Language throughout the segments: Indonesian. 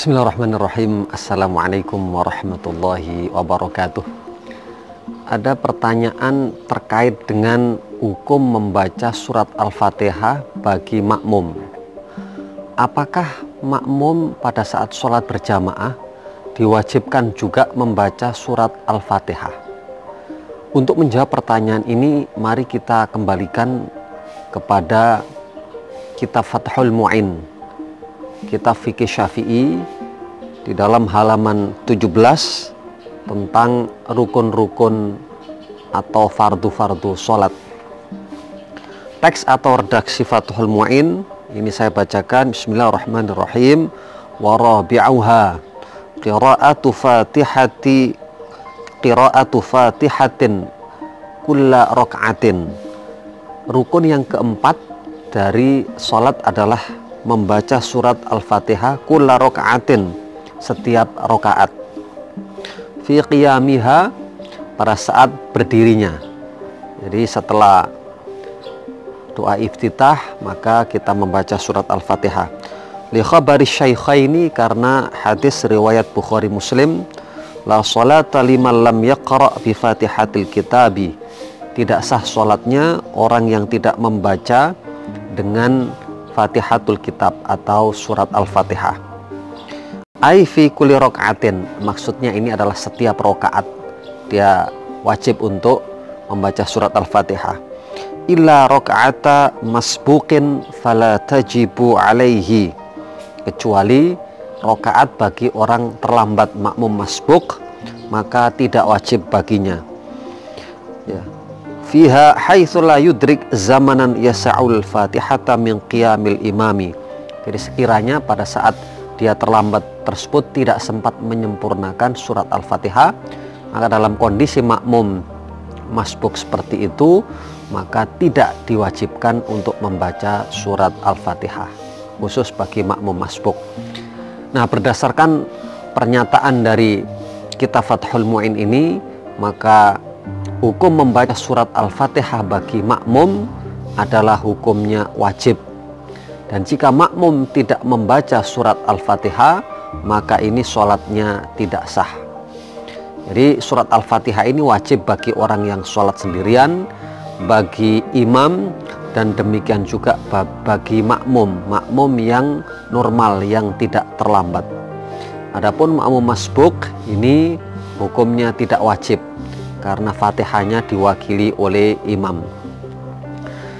Bismillahirrahmanirrahim. Assalamualaikum warahmatullahi wabarakatuh. Ada pertanyaan terkait dengan hukum membaca surat Al-Fatihah bagi makmum. Apakah makmum pada saat sholat berjamaah diwajibkan juga membaca surat Al-Fatihah? Untuk menjawab pertanyaan ini, mari kita kembalikan kepada kitab Fathul Mu'in, kitab fikih Syafi'i, di dalam halaman 17 tentang rukun-rukun atau fardu-fardu sholat. Teks atau redaksi Fathul Mu'in ini saya bacakan. Bismillahirrahmanirrahim. Wa rabi'uha qira'atu fatihatin kulla raka'atin. Rukun yang keempat dari sholat adalah membaca surat Al-Fatihah kulla raka'atin, setiap rakaat, fi qiyamiha, pada saat berdirinya. Jadi setelah doa iftitah maka kita membaca surat Al-Fatihah. Li khabari syaikhaini, karena hadis riwayat Bukhari Muslim, la salata liman lam yaqra bi fatihatil kitabi, tidak sah sholatnya orang yang tidak membaca dengan Fatihatul Kitab atau surat Al-Fatihah. Ai fi kulli raka'atin, maksudnya ini adalah setiap rakaat dia wajib untuk membaca surat Al-Fatihah. Illa raka'ata masbuqin fala tajibu alaihi, kecuali rakaat bagi orang terlambat makmum masbuk, maka tidak wajib baginya. Ya. Fiha haitsu la yudrik zamanan yasa'ul fatihata min qiyamil imami. Jadi sekiranya pada saat dia terlambat tersebut tidak sempat menyempurnakan surat Al-Fatihah, maka dalam kondisi makmum masbuk seperti itu, maka tidak diwajibkan untuk membaca surat Al-Fatihah, khusus bagi makmum masbuk. Nah, berdasarkan pernyataan dari kitab Fathul Mu'in ini, maka hukum membaca surat Al-Fatihah bagi makmum adalah hukumnya wajib. Dan jika makmum tidak membaca surat Al-Fatihah, maka ini sholatnya tidak sah. Jadi surat Al-Fatihah ini wajib bagi orang yang sholat sendirian, bagi imam, dan demikian juga bagi makmum yang normal, yang tidak terlambat. Adapun makmum masbuk ini hukumnya tidak wajib, karena Fatihahnya diwakili oleh imam.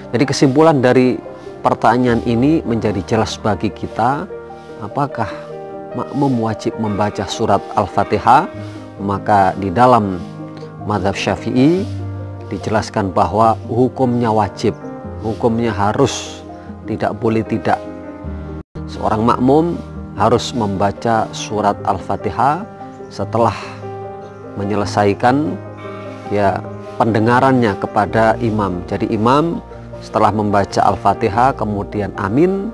Jadi kesimpulan dari pertanyaan ini menjadi jelas bagi kita, apakah makmum wajib membaca surat Al-Fatihah? Maka di dalam mazhab Syafi'i dijelaskan bahwa hukumnya wajib, hukumnya harus, tidak boleh tidak. Seorang makmum harus membaca surat Al-Fatihah setelah menyelesaikan pendengarannya kepada imam. Jadi imam setelah membaca Al-Fatihah kemudian amin,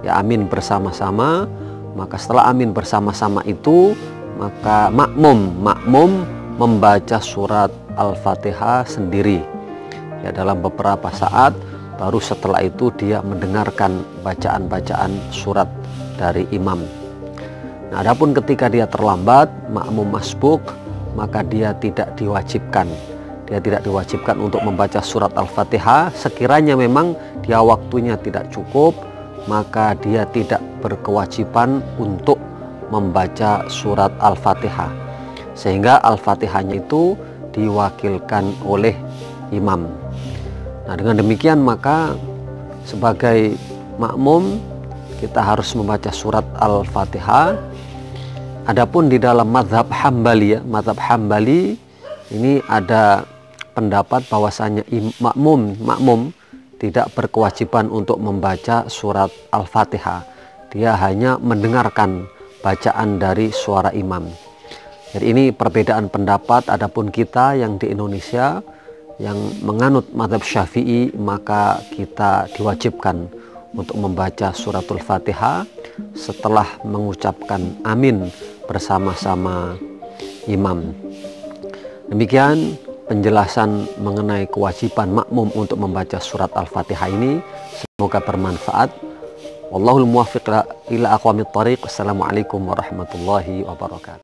amin bersama-sama. Maka setelah amin bersama-sama itu, maka makmum membaca surat Al-Fatihah sendiri. Dalam beberapa saat, baru setelah itu dia mendengarkan bacaan-bacaan surat dari imam. Nah, adapun ketika dia terlambat, makmum masbuk, maka dia tidak diwajibkan. Dia tidak diwajibkan untuk membaca surat Al-Fatihah. Sekiranya memang dia waktunya tidak cukup, maka dia tidak berkewajiban untuk membaca surat Al-Fatihah. Sehingga Al-Fatihahnya itu diwakilkan oleh imam. Nah, dengan demikian maka sebagai makmum kita harus membaca surat Al-Fatihah. Adapun di dalam mazhab Hambali, mazhab Hambali ini ada pendapat bahwasanya makmum tidak berkewajiban untuk membaca surat Al-Fatihah. Dia hanya mendengarkan bacaan dari suara imam. Jadi ini perbedaan pendapat. Adapun kita yang di Indonesia yang menganut mazhab Syafi'i, maka kita diwajibkan untuk membaca suratul Fatihah setelah mengucapkan amin bersama-sama imam. Demikian penjelasan mengenai kewajiban makmum untuk membaca surat Al-Fatihah ini. Semoga bermanfaat. Wallahul muwaffiq ila aqwamit thariq. Assalamualaikum warahmatullahi wabarakatuh.